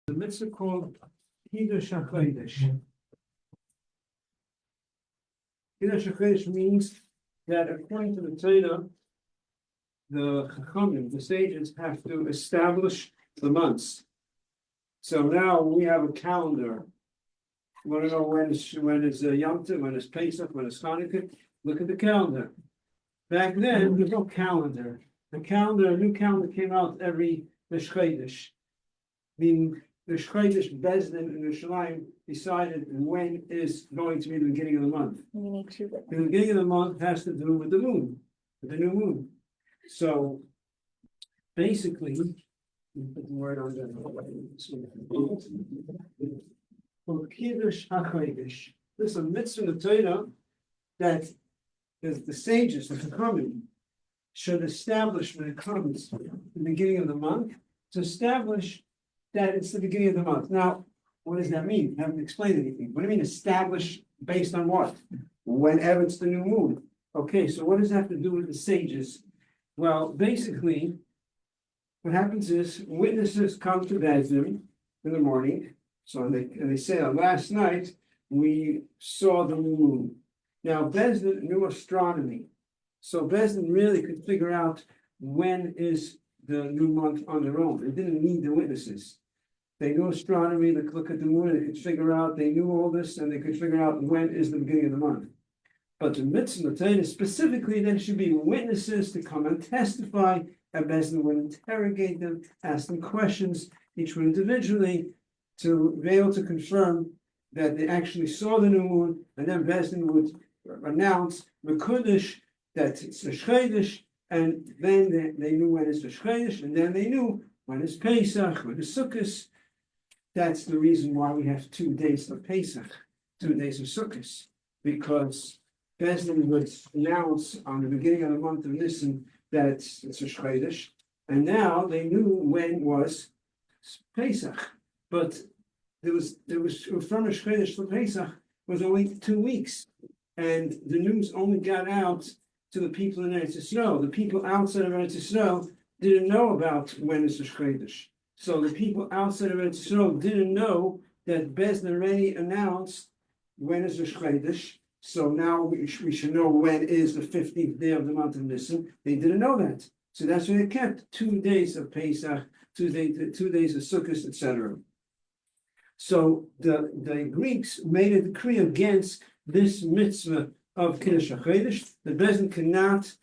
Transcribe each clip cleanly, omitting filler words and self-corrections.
The mitzvah called Kiddush HaChodesh. Kiddush HaChodesh means that according to the Torah, the Chachamim, the sages, have to establish the months. So now we have a calendar. You want to know when is Yom Tov, when is Pesach, when is Chanukah? Look at the calendar. Back then, there's no calendar. A new calendar came out every Rosh Chodesh. Meaning the Chodesh Bezdin in Yerushalayim decided when is going to be the beginning of the month. The beginning of the month has to do with the moon, with the new moon. So basically, put the word on there. Kiddush HaChodesh. This is a mitzvah in the Torah that the sages, the Chachamim, should establish when it comes to the beginning of the month, to establish that it's the beginning of the month. Now, what does that mean? I haven't explained anything. What do you mean establish based on what? Whenever it's the new moon. Okay, so what does that have to do with the sages? Well, basically, what happens is witnesses come to Bezdin in the morning. So they say, last night we saw the new moon. Now, Bezdin knew astronomy. So Bezdin really could figure out when is the new month on their own. They didn't need the witnesses. They knew astronomy, they could look at the moon, they could figure out, they knew all this, and they could figure out when is the beginning of the month. But the mitzvah, the Torah, specifically, there should be witnesses to come and testify, and Bezdin would interrogate them, ask them questions, each one individually, to be able to confirm that they actually saw the new moon, and then Bezdin would announce the Kiddush, that it's the Chodesh, and then they knew when it's the Chodesh, and then they knew when it's Pesach, when it's Sukkot. That's the reason why we have 2 days of Pesach, 2 days of Sukkot, because Bezdin would announce on the beginning of the month of Nisan that it's a Chodesh, and now they knew when was Pesach. But there was from a Chodesh to Pesach was only 2 weeks, and the news only got out to the people in Eretz Yisrael. The people outside of Eretz Yisrael didn't know about when is the Chodesh. So the people outside of Eretz Yisrael didn't know that Bezdin already announced when is the Chodesh. So now we should know when is the 15th day of the month of Nisan. They didn't know that. So that's why they kept 2 days of Pesach, 2 days of Sukkot, etc. So the Greeks made a decree against this mitzvah of Kiddush HaChodesh. The Bezdin cannot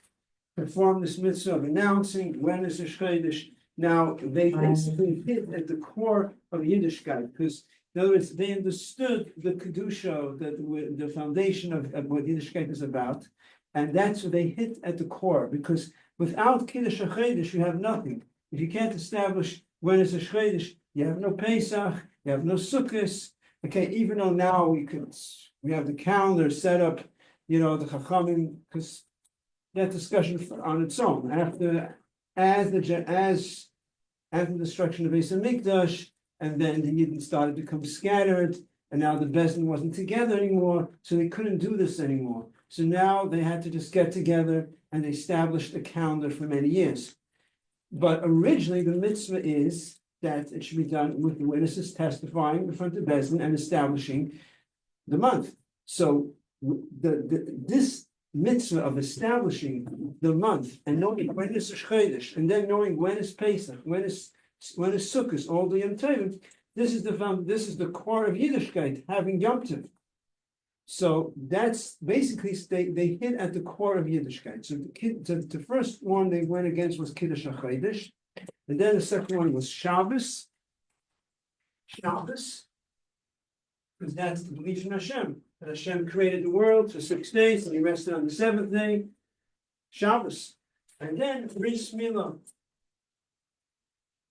perform this mitzvah of announcing when is the Chodesh. Now, they basically hit at the core of Yiddishkeit, because in other words, they understood the Kedusha, the foundation of what Yiddishkeit is about, and that's what they hit at the core, because without Kiddush HaChodesh, you have nothing. If you can't establish when is the Chodesh, you have no Pesach, you have no Sukkot. Okay, even though now we have the calendar set up, the Chachamim, because that discussion on its own. As the destruction of Beis Hamikdash, and then the Yidden started to become scattered, and now the Bezdin wasn't together anymore, so they couldn't do this anymore. So now they had to just get together and they established a calendar for many years. But originally the mitzvah is that it should be done with the witnesses testifying in front of Bezdin and establishing the month. So this mitzvah of establishing the month and knowing when is Chodesh, and then knowing when is Pesach, when is Sukkot, all the Yom Tov. This is the core of Yiddishkeit, having Yom Tov. So that's basically they hit at the core of Yiddishkeit. So the first one they went against was Kiddush HaChodesh, and then the second one was Shabbos, because that's the belief in Hashem. That Hashem created the world for 6 days, and He rested on the 7th day, Shabbos. And then Bris Milah,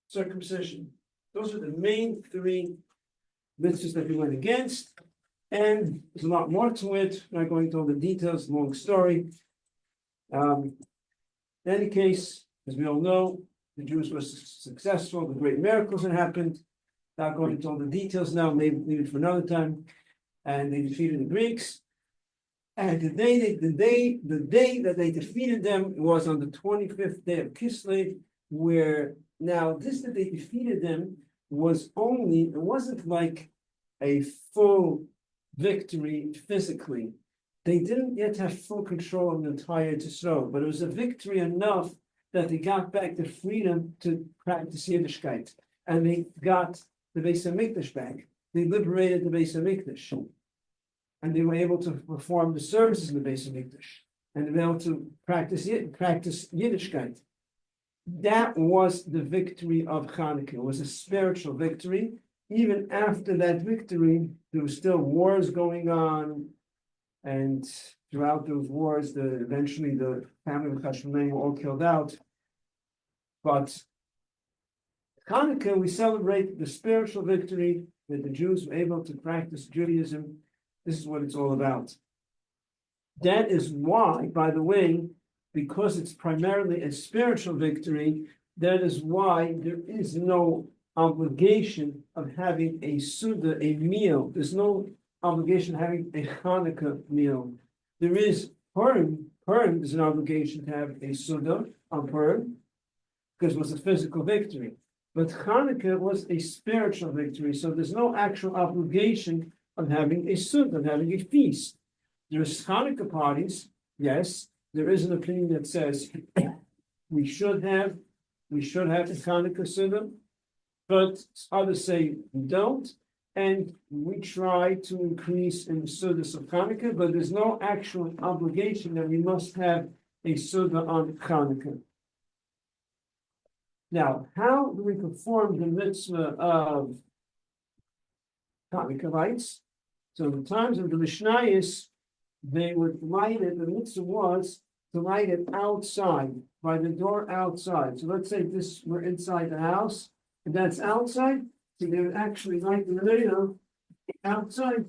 circumcision. Those are the main 3 mitzvahs that we went against. And there's a lot more to it. I'm not going into all the details, long story. In any case, as we all know, the Jews were successful, the great miracles that happened. Not going into all the details now, maybe leave it for another time. And they defeated the Greeks. And the day that they defeated them was on the 25th day of Kislev, where now this that they defeated them it wasn't like a full victory physically. They didn't yet have full control of the entire Yisrael, but it was a victory enough that they got back the freedom to practice Yiddishkeit. And they got the Beis HaMikdash back. They liberated the Beis HaMikdash. And they were able to perform the services in the Beis HaMikdash. And they were able to practice Yiddishkeit. That was the victory of Chanukah. It was a spiritual victory. Even after that victory, there were still wars going on. And throughout those wars, eventually the family of Chashmonaim were all killed out. But Chanukah, we celebrate the spiritual victory that the Jews were able to practice Judaism. This is what it's all about. That is why, by the way, because it's primarily a spiritual victory, that is why there is no obligation of having a Suda, a meal. There's no obligation of having a Chanukah meal. There is Purim. Purim is an obligation to have a Suda on Purim, because it was a physical victory. But Chanukah was a spiritual victory, so there's no actual obligation of having a Suda, of having a feast. There's Chanukah parties, yes. There is an opinion that says we should have a Chanukah Suda, but others say we don't, and we try to increase in the Sudas of Chanukah, but there's no actual obligation that we must have a Suda on Chanukah. Now, how do we perform the mitzvah of Chanukah lights? So in the times of the Mishnayos, they would light it, the mitzvah was to light it outside, by the door outside. So let's say we're inside the house, and that's outside, so they would actually light the menorah outside.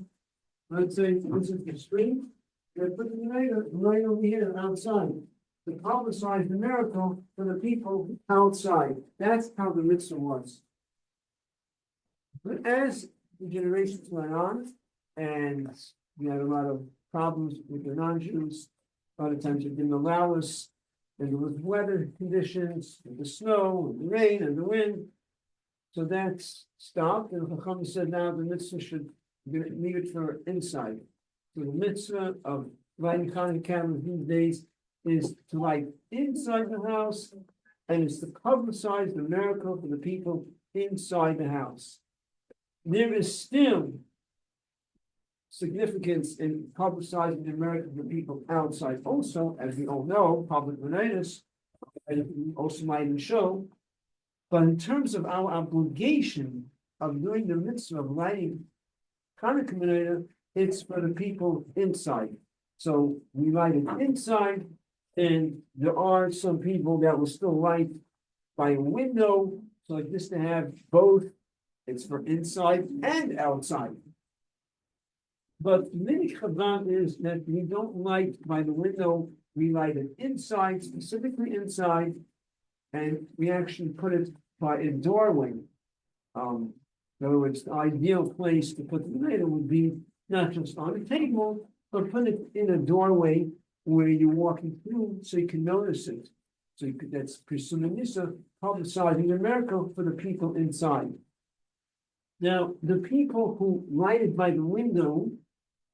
Let's say this is the street, they put the menorah right over here outside, to publicize the miracle for the people outside. That's how the mitzvah was. But as the generations went on, and we had a lot of problems with the non-Jews, a lot of times it didn't allow us, and there was weather conditions, and the snow, and the rain, and the wind. So that stopped, and Chacham said now the mitzvah should leave it for inside. So the mitzvah of lighting Chanukah candles these days is to light inside the house, and it's to publicize the miracle for the people inside the house. There is still significance in publicizing the miracle for the people outside. Also, as we all know, public menorahs, and we also might even show. But in terms of our obligation of doing the mitzvah of lighting Chanukah menorah, it's for the people inside. So we light it inside, and there are some people that will still light by a window. So like this, to have both, it's for inside and outside. But Minhag Chabad is that we don't light by the window, we light it inside, specifically inside, and we actually put it by a doorway. In other words, the ideal place to put the menorah would be not just on a table, but put it in a doorway where you're walking through so you can notice it. So that's Prisum Nisa, publicizing the miracle for the people inside. Now, the people who lighted by the window,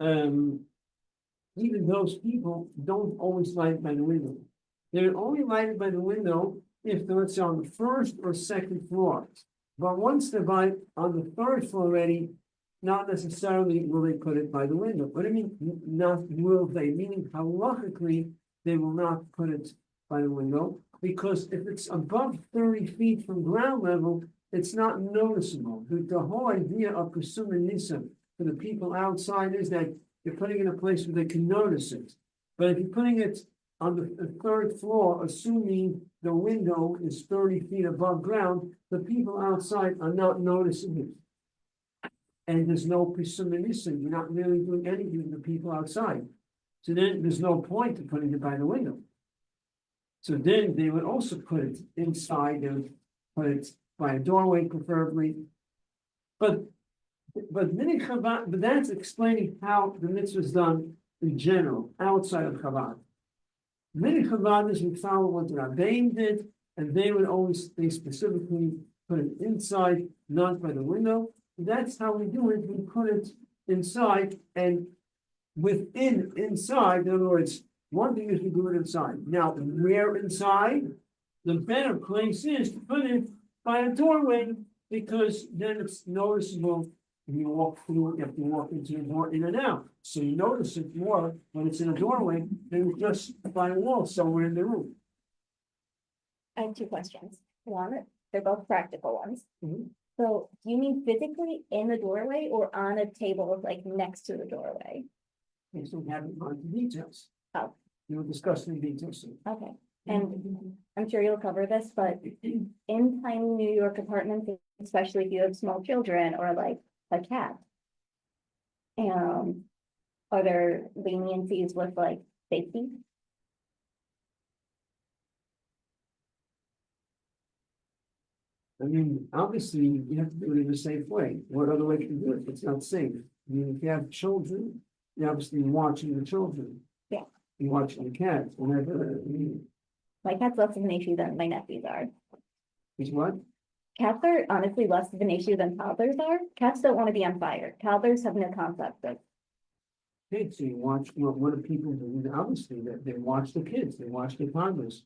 even those people don't always light by the window. They're only lighted by the window if they're, let's say, on the first or second floor. But once they're on the third floor already, not necessarily will they put it by the window. What do you mean, not will they? Meaning, halachically, they will not put it by the window, because if it's above 30 feet from ground level, it's not noticeable. The whole idea of Prisum Nisa for the people outside is that you're putting it in a place where they can notice it. But if you're putting it on the third floor, assuming the window is 30 feet above ground, the people outside are not noticing it. And there's no Prisum Nisa. You're not really doing anything to the people outside. So then there's no point to putting it by the window. So then they would also put it inside, they would put it by a doorway preferably. But Minhag Chabad, but that's explaining how the mitzvah is done in general, outside of Chabad. Minhag Chabad is we follow what the Rabbeim did, and they specifically put it inside, not by the window. That's how we do it. We put it inside and inside, in other words, one thing is we do it inside. Now, where inside? The better place is to put it by a doorway, because then it's noticeable. When you walk through, you have to walk into the door in and out. So you notice it more when it's in a doorway than just by a wall somewhere in the room. I have two questions. One, they're both practical ones. Mhm. So do you mean physically in the doorway or on a table like next to the doorway? Okay, so we haven't gone into details. Oh. We'll discuss the details soon. Okay, and I'm sure you'll cover this, but in tiny New York apartments, especially if you have small children or like a cat. Are there leniencies with like safety? I mean, obviously, you have to do it in a safe way. What other way can you do it? It's not safe. I mean, if you have children, you're obviously watching the children. Yeah. You're watching the cats, whenever, My cat's less of an issue than my nephews are. it's what? Cats are honestly less of an issue than toddlers are. Cats don't want to be on fire. Toddlers have no concept of. Okay, so you watch, what do people do? Obviously, they watch the kids, they watch the toddlers.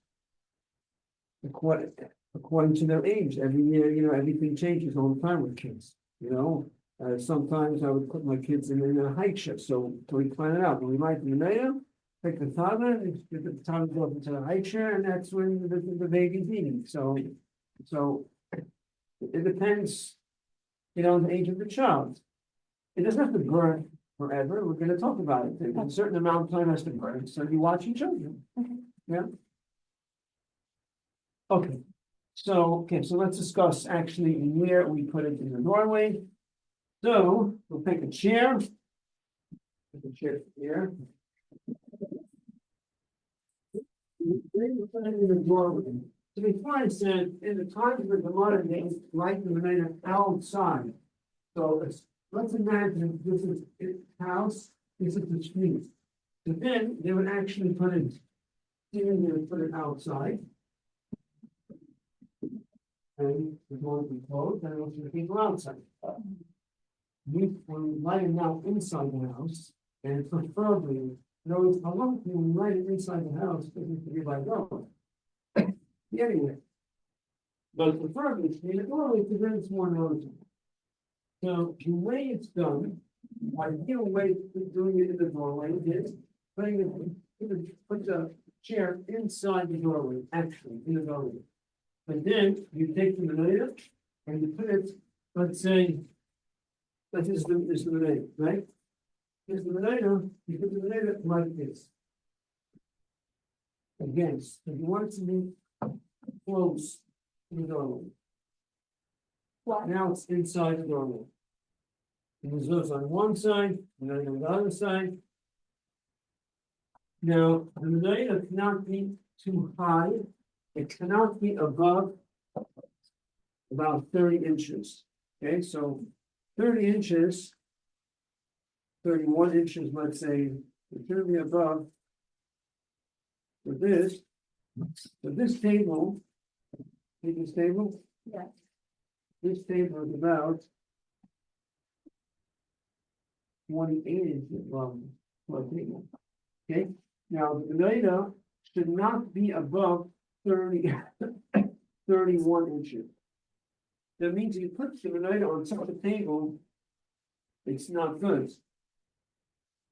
According to their age, every year, everything changes all the time with kids, sometimes I would put my kids in a hike shift, so we plan it out, when we might be later. Take the toddler, get the toddler go up into the high chair, and that's when the baby's eating, so it depends, on the age of the child. It doesn't have to burn forever, we're gonna talk about it, there's a certain amount of time has to burn, so you watch your children. Okay. Yeah. Okay, so let's discuss actually where we put it in the doorway. So, we'll take a chair. Take a chair here. We'll put it in the doorway. So before I said, in the times of the modern days, light was made outside. So let's imagine this is a house, this is the street. So then they would actually put it, they would put it outside. And the door would be closed, and also the people outside. When we light it now inside the house, and preferably, notice a lot of people light it inside the house, doesn't be by door. Anyway. But preferably, it's in the doorway, because then it's more noticeable. So the way it's done, ideal way of doing it in the doorway is put the chair inside the doorway, actually, in the doorway. But then you take the manila and you put it, let's say, this is the manila, right? Here's the manila, you put the manila like this. Again, if you want it to be close to the doorway. What? Now it's inside the doorway. And it goes on one side, and then on the other side. Now, the manila cannot be too high. It cannot be above about 30 inches. Okay, so 30 inches, 31 inches, let's say, it should be above. For this, table, see this table? Yeah. This table is about 28 inches long for a table. Okay, now the data should not be above 31 inches. That means you put the manila on top of the table, it's not good.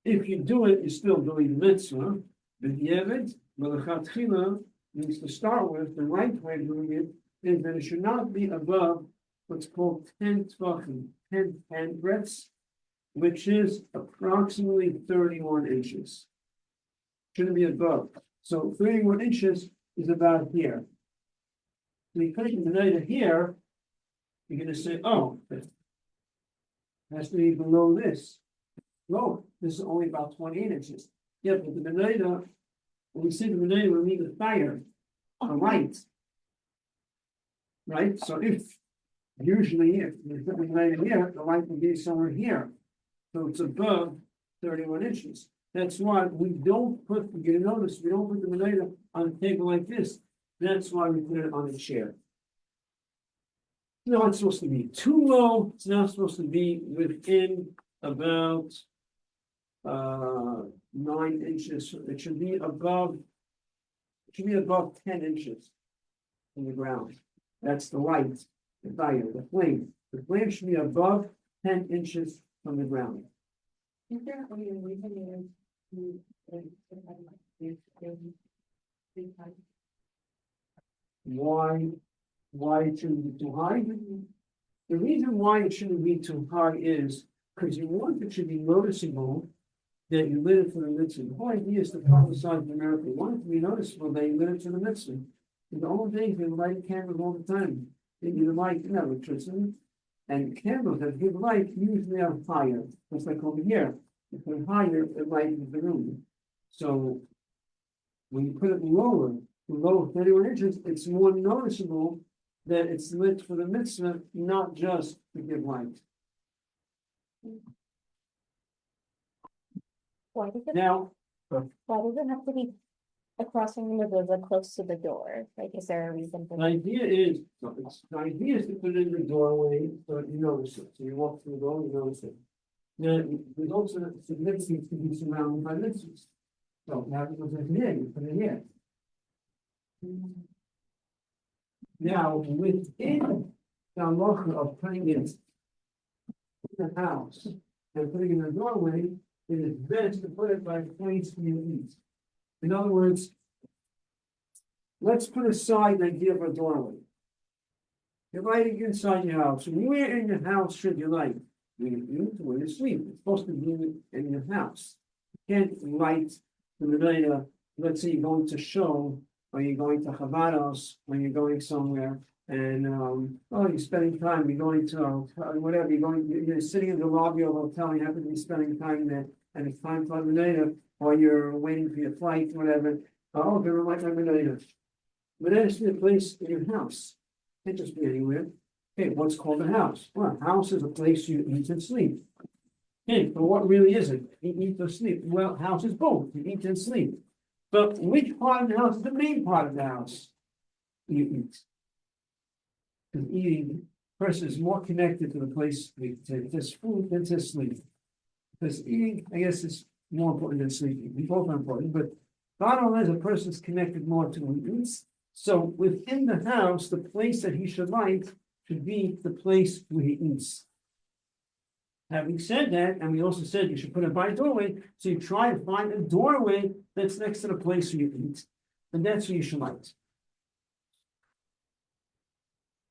If you do it, you're still doing the mitzvah. But the Yevid, Melachatchila, means to start with, the right way of doing it is that it should not be above what's called 10 tvachim, 10 handbreadths, which is approximately 31 inches. Shouldn't be above. So 31 inches is about here. So you put the manila here, you're gonna say, oh, it has to be below this. No, this is only about 28 inches. Yeah, but the manila, when we say the manila, we mean the fire, the light. Right, so if you put the manila here, the light will be somewhere here. So it's above 31 inches. That's why we don't put, you notice, we don't put the manila on a table like this. That's why we put it on a chair. not supposed to be too low, it's not supposed to be within about 9 inches, it should be above. It should be above 10 inches from the ground. That's the light, the fire, the flame. The flame should be above 10 inches from the ground. Is there any reason Why it shouldn't be too high? The reason why it shouldn't be too high is because you want it to be noticeable that you lit it for the mitzvah. The whole idea is to publicize the miracle. You want it to be noticeable that you lit it for the mitzvah. In the old days, they light candles all the time. They need a light, electricity. And candles that give light usually are higher, just like over here. If they're higher, it lightens the room. So when you put it lower, below 31 inches, it's more noticeable that it's lit for the mitzvah, not just to give light. Why does it, Now, why does it have to be across from the mezuzah close to the door? Like, is there a reason for the that? idea is, to put it in the doorway so that you notice it. So you walk through the door, you notice it. Now, there's also significance to be surrounded by mitzvahs. So now it goes in here, you put it here. Now, within the halacha of putting it in the house and putting it in the doorway, it is best to put it by place you eat. In other words, let's put aside the idea of a doorway. You're lighting inside your house. Where in your house should you light? Where you eat, where you sleep. It's supposed to be in your house. You can't light the Medina. Let's say you're going to show, or you're going to Chavados, when you're going somewhere, and you're spending time. You're going to whatever. You're sitting in the lobby of a hotel. You happen to be spending time there, and it's time for Medina, or you're waiting for your flight, whatever. Oh, never mind my Medina. But then it's the place in your house. Can't just be anywhere. Okay, what's called a house? Well, a house is a place you eat and sleep. Okay, but what really is it? You eat or sleep? Well, house is both. You eat and sleep. But which part of the house is the main part of the house? You eat. Because eating, person is more connected to the place to this food than to sleep. Because eating, I guess, is more important than sleeping. We both are important, but bottom line is a person is connected more to what he eats. So within the house, the place that he should light should be the place where he eats. Having said that, and we also said you should put it by a doorway, so you try to find a doorway that's next to the place where you eat, and that's where you should light.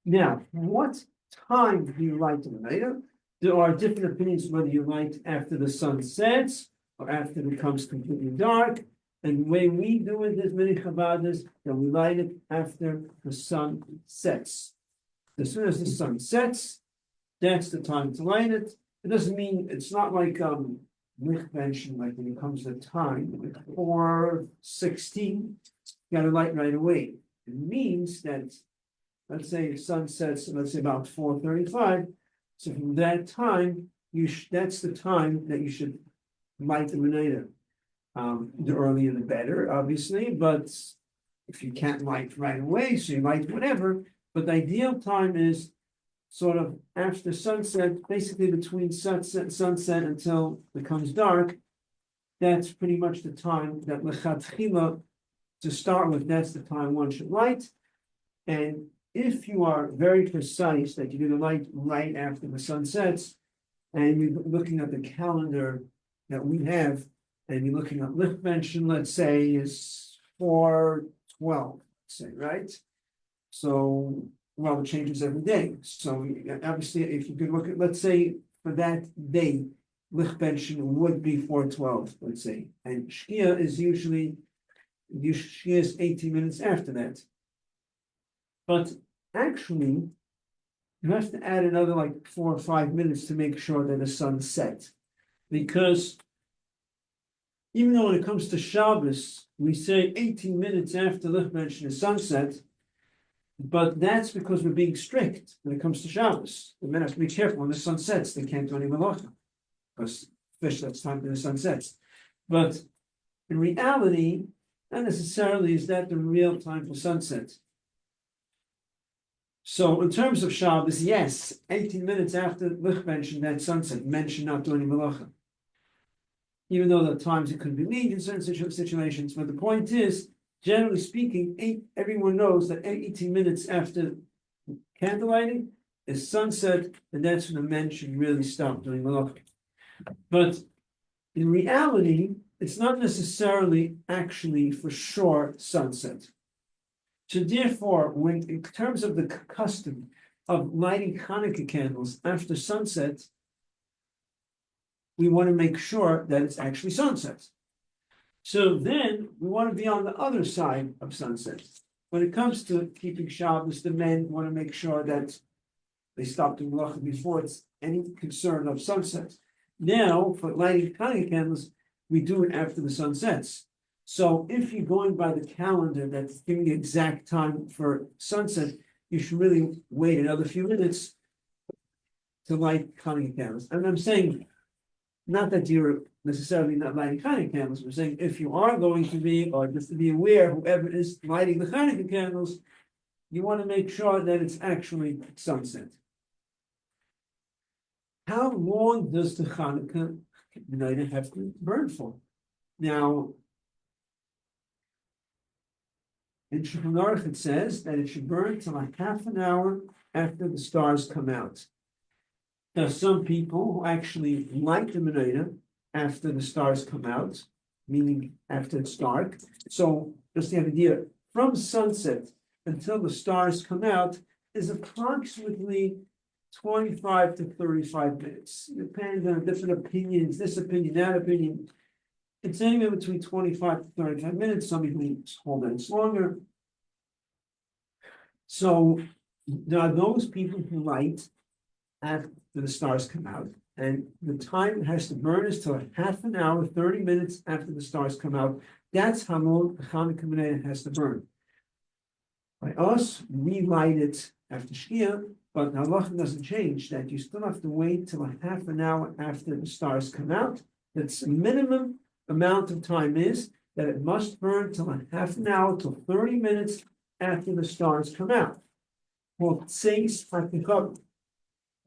Now, what time do you light the Menorah? There are different opinions whether you light after the sun sets or after it becomes completely dark. And the way we do it, there's many Chabadas that we light it after the sun sets. As soon as the sun sets, that's the time to light it. It doesn't mean it's not like Lichtbenchen, like when it comes to time, 4:16, you gotta light right away. It means that, let's say sun sets, let's say about 4:35. So from that time, that's the time that you should light the Menorah. The earlier the better, obviously, but if you can't light right away, so you light whatever. But the ideal time is sort of after sunset, basically between sunset and sunset until it becomes dark. That's pretty much the time that lechatchila, to start with, that's the time one should light. And if you are very precise that you're going to light right after the sun sets, and you're looking at the calendar that we have, and you're looking at Lichtbenchen, let's say, is 4:12, say, right? So, well, it changes every day. So obviously, if you could look at, let's say, for that day, Lichtbenchen would be 4:12, let's say. And Shkia is usually 18 minutes after that. But actually, you have to add another like 4 or 5 minutes to make sure that the sun sets. Because even though when it comes to Shabbos, we say 18 minutes after Lichtbenchen is sunset, but that's because we're being strict when it comes to Shabbos. The men have to be careful when the sun sets, they can't do any malacha, because fish, that's time when the sun sets. But in reality, not necessarily is that the real time for sunset. So in terms of Shabbos, yes, 18 minutes after Lich mentioned that sunset, mentioned not doing malacha. Even though at times it could be lead in certain situations, but the point is, generally speaking, everyone knows that 18 minutes after candlelighting is sunset, and that's when the men should really stop doing malacha. But in reality, it's not necessarily actually for sure sunset. So therefore, when in terms of the custom of lighting Chanukah candles after sunset, we want to make sure that it's actually sunset. So then we want to be on the other side of sunset. When it comes to keeping Shabbos, the men want to make sure that they stop doing malacha before it's any concern of sunset. Now, for lighting Chanukah candles, we do it after the sun sets. So if you're going by the calendar that's giving the exact time for sunset, you should really wait another few minutes to light Chanukah candles. And I'm saying, not that you're necessarily not lighting Chanukah candles, we're saying if you are going to be, or just to be aware, whoever is lighting the Chanukah candles, you want to make sure that it's actually sunset. How long does the Chanukah menorah have to burn for? Now, in Shulchan Aruch it says that it should burn till like half an hour after the stars come out. There are some people who actually light the menorah after the stars come out, meaning after it's dark. So just to have an idea, from sunset until the stars come out is approximately 25 to 35 minutes. Depends on different opinions, this opinion, that opinion. It's anywhere between 25 to 35 minutes. Some people hold that it's longer. So there are those people who light after the stars come out, and the time it has to burn is till half an hour, 30 minutes after the stars come out. That's how long the Chanukah menorah has to burn. By us, we light it after Shkia, but the halacha doesn't change, that you still have to wait till a half an hour after the stars come out. That's minimum amount of time is that it must burn till a half an hour till 30 minutes after the stars come out. Well, says Chanukah.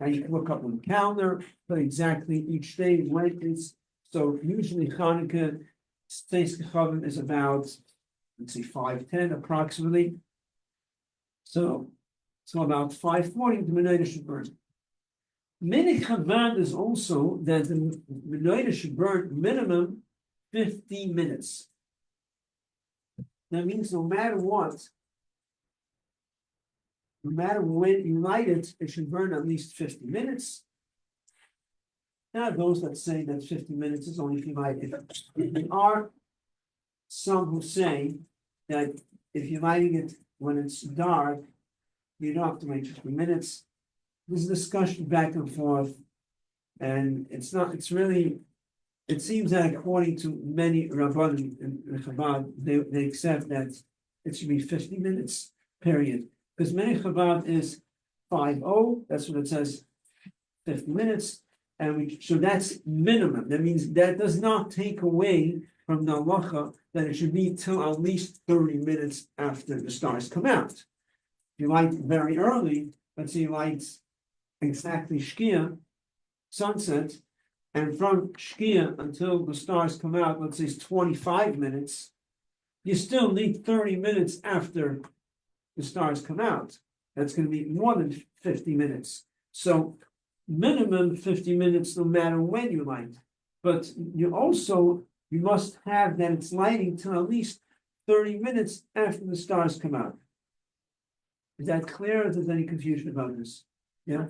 Now you can look up on the calendar, but exactly each day when it is. So usually Chanukah says is about, let's see, 5:10 approximately. So about 5:40 the menorah should burn. Many Chabad is also that the menorah should burn minimum 15 minutes. That means no matter what, no matter when you light it, it should burn at least 50 minutes. There are those that say that 50 minutes is only if you light it. There are some who say that if you're lighting it when it's dark, you don't have to wait 50 minutes. There's discussion back and forth, and it seems that according to many Rabbanim in Chabad, they accept that it should be 50 minutes, period. Because many Chabad is 5:0, that's what it says, 50 minutes, so that's minimum. That means that does not take away from the halacha that it should be till at least 30 minutes after the stars come out. If you light very early, let's say you light exactly Shkia, sunset, and from Shkia until the stars come out, let's say it's 25 minutes, you still need 30 minutes after the stars come out. That's going to be more than 50 minutes. So minimum 50 minutes no matter when you light. But you must have that it's lighting till at least 30 minutes after the stars come out. Is that clear, or is there any confusion about this? Yeah?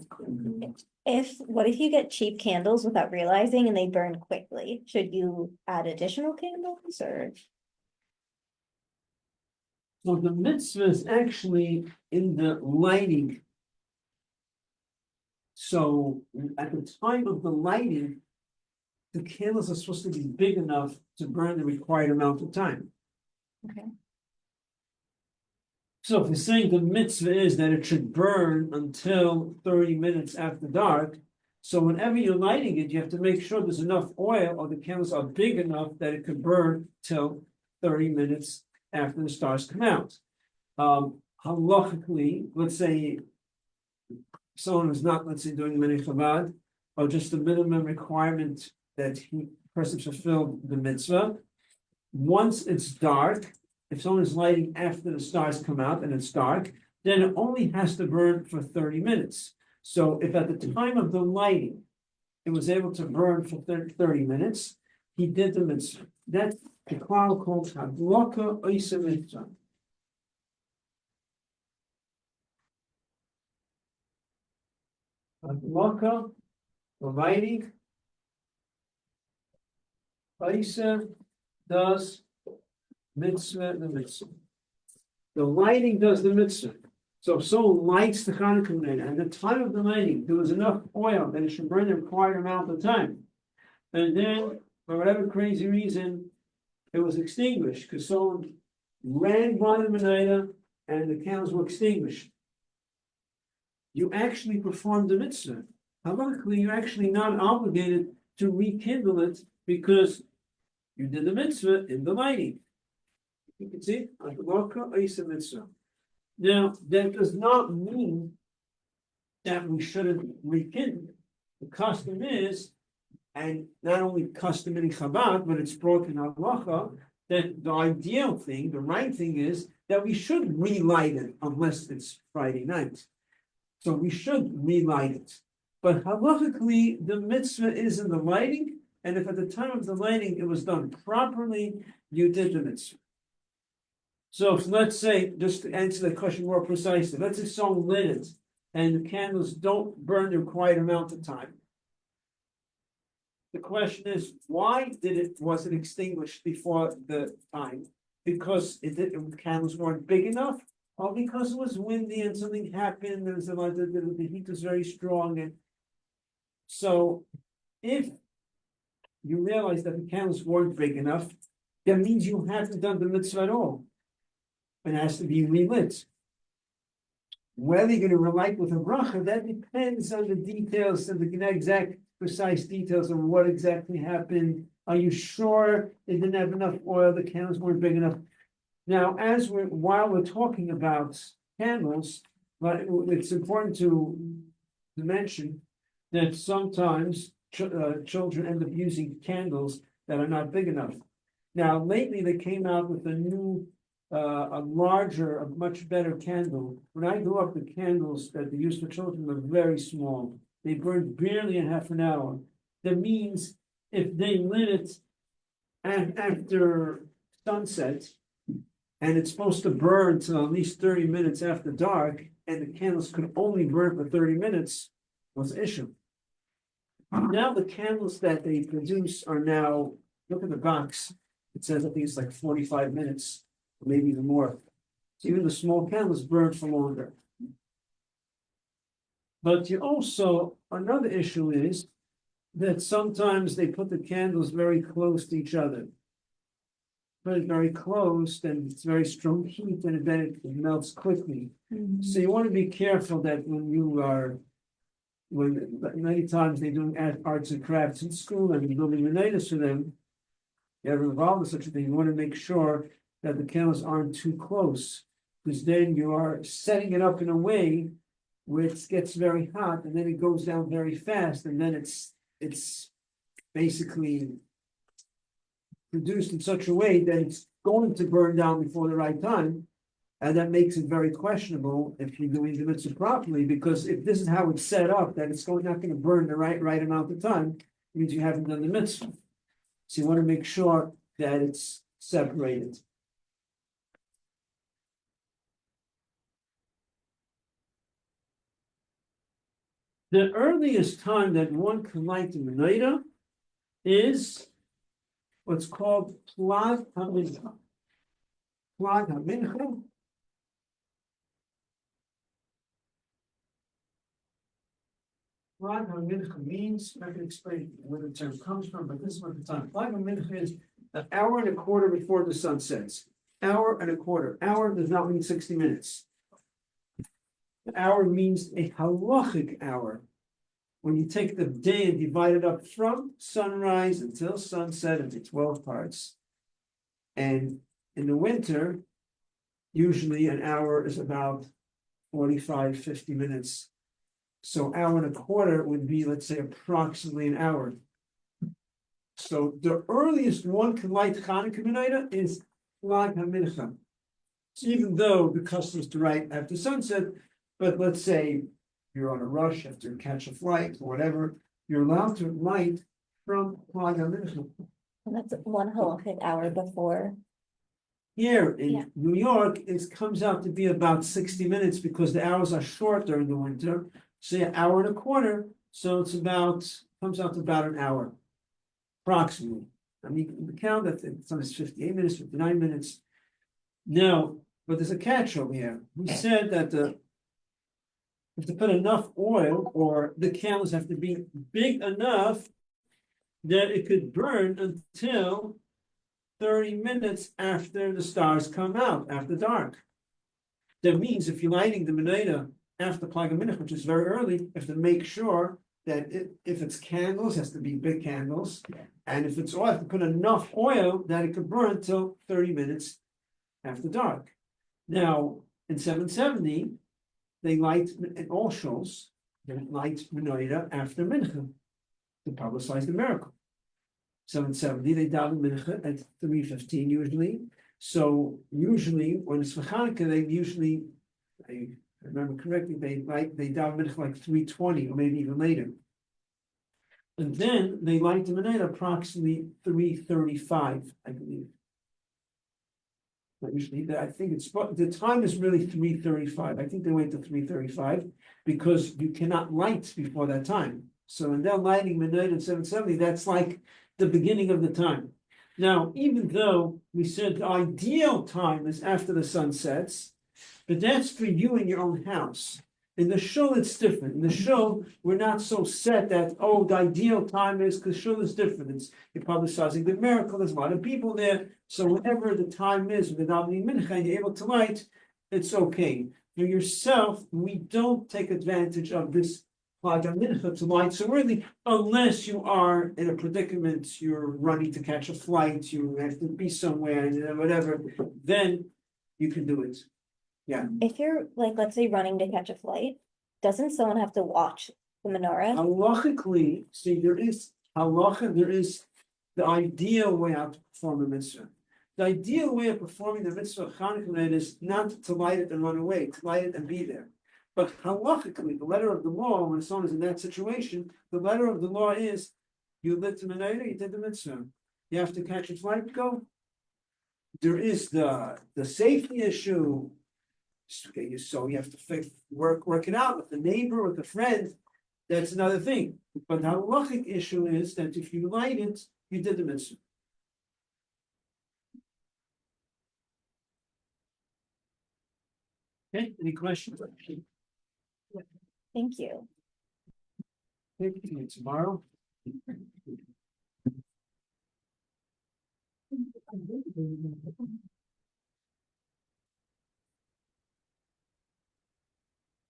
What if you get cheap candles without realizing and they burn quickly? Should you add additional candles or? So the mitzvah is actually in the lighting. So at the time of the lighting, the candles are supposed to be big enough to burn the required amount of time. Okay. So if you're saying the mitzvah is that it should burn until 30 minutes after dark, so whenever you're lighting it, you have to make sure there's enough oil or the candles are big enough that it could burn till 30 minutes after the stars come out. Halachically, let's say someone who's not, let's say, doing many Chabad, or just the minimum requirement that person fulfilled the mitzvah. Once it's dark, if someone is lighting after the stars come out and it's dark, then it only has to burn for 30 minutes. So if at the time of the lighting, it was able to burn for 30 minutes, he did the mitzvah. That's the klal called Hadlaka Oisa Mitzvah. Hadlaka, the lighting. Oisa does mitzvah, the mitzvah. The lighting does the mitzvah. So if someone lights the Chanukah menorah, and at the time of the lighting, there was enough oil that it should burn the required amount of time. And then, for whatever crazy reason, it was extinguished because someone ran by the menorah and the candles were extinguished. You actually performed the mitzvah. Halachically, you're actually not obligated to rekindle it because you did the mitzvah in the lighting. You can see, mitzvah. Now, that does not mean that we shouldn't rekindle. The custom is, and not only custom in Chabad, but it's brought in halacha, that the ideal thing, the right thing is that we should relight it unless it's Friday night. So we should relight it. But halachically, the mitzvah is in the lighting, and if at the time of the lighting it was done properly, you did the mitzvah. So if, let's say, just to answer the question more precisely, let's say someone lit it and the candles don't burn the required amount of time. The question is, why was it extinguished before the time? Because the candles weren't big enough, or because it was windy and something happened, there was the heat was very strong. And so if you realize that the candles weren't big enough, that means you haven't done the mitzvah at all. It has to be relit. Whether you're going to relight with a bracha, that depends on the details and the exact precise details of what exactly happened. Are you sure it didn't have enough oil? The candles weren't big enough. Now, while we're talking about candles, but it's important to mention that sometimes children end up using candles that are not big enough. Now, lately they came out with a new a larger, a much better candle. When I grew up, the candles that they used for children were very small. They burned barely in half an hour. That means if they lit it after sunset, and it's supposed to burn till at least 30 minutes after dark, and the candles could only burn for 30 minutes, was an issue. Now the candles that they produce are now, look at the box, it says I think it's like 45 minutes. Maybe even more. So even the small candles burn for longer. But you also, another issue is that sometimes they put the candles very close to each other. Put it very close, and it's very strong heat, and then it melts quickly. Mm-hmm. So you want to be careful that when many times they're doing arts and crafts in school and you're building menorahs for them, you ever involved in such a thing, you want to make sure that the candles aren't too close, because then you are setting it up in a way where it gets very hot and then it goes down very fast, and then it's basically produced in such a way that it's going to burn down before the right time, and that makes it very questionable if you're doing the mitzvah properly, because if this is how it's set up, that it's not going to burn the right amount of time, it means you haven't done the mitzvah. So you want to make sure that it's separated. The earliest time that one can light the menorah is what's called Plag HaMincha. Plag HaMincha. Plag HaMincha means, I can explain where the term comes from, but this is what the time. Plag HaMincha is an hour and a quarter before the sun sets. Hour and a quarter. Hour does not mean 60 minutes. The hour means a halachic hour. When you take the day and divide it up from sunrise until sunset into 12 parts. And in the winter, usually an hour is about 45, 50 minutes. So hour and a quarter would be, let's say, approximately an hour. So the earliest one can light Chanukah menorah is Lag HaMincha. So even though the custom is to light after sunset, but let's say you're on a rush, have to catch a flight or whatever, you're allowed to light from Lag HaMincha. And that's one halachic hour before. Here Yeah. in New York, it comes out to be about 60 minutes because the hours are short during the winter. Say an hour and a quarter, so it's comes out to about an hour. Approximately. I mean, you can count that sometimes 58 minutes, 59 minutes. Now, but there's a catch over here. We said that if to put enough oil or the candles have to be big enough that it could burn until 30 minutes after the stars come out, after dark. That means if you're lighting the menorah after Plag HaMincha, which is very early, you have to make sure that if it's candles, it has to be big candles. And if it's oil, you have to put enough oil that it could burn until 30 minutes after dark. Now, in 770, they light in all shows, they light menorah after Mincha to publicize the miracle. 770, they daven Mincha at 3:15 usually. So usually when it's for Chanukah, they usually, I remember correctly, they daven Mincha like 3:20 or maybe even later. And then they light the menorah approximately 3:35, I believe. But usually, I think the time is really 3:35. I think they wait to 3:35 because you cannot light before that time. So when they're lighting menorah at 770, that's like the beginning of the time. Now, even though we said the ideal time is after the sun sets, but that's for you in your own house. In the shul, it's different. In the shul, we're not so set that, oh, the ideal time is, because shul is different. You're publicizing the miracle, there's a lot of people there. So whatever the time is, without any mincha, and you're able to light, it's okay. For yourself, we don't take advantage of this Plag HaMincha to light so early, unless you are in a predicament, you're running to catch a flight, you have to be somewhere, and whatever, then you can do it. Yeah. If you're like, let's say running to catch a flight, doesn't someone have to watch the menorah? Halachically, see, there is the ideal way how to perform a mitzvah. The ideal way of performing the mitzvah of Chanukah is not to light it and run away, to light it and be there. But halachically, the letter of the law, when someone is in that situation, the letter of the law is you lit the menorah, you did the mitzvah. You have to catch a flight, go. There is the safety issue. So you have to work it out with the neighbor, with the friend. That's another thing. But the halachic issue is that if you light it, you did the mitzvah. Okay, any questions? Thank you. Okay, see you tomorrow.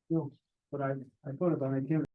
No, but I thought about it, I can't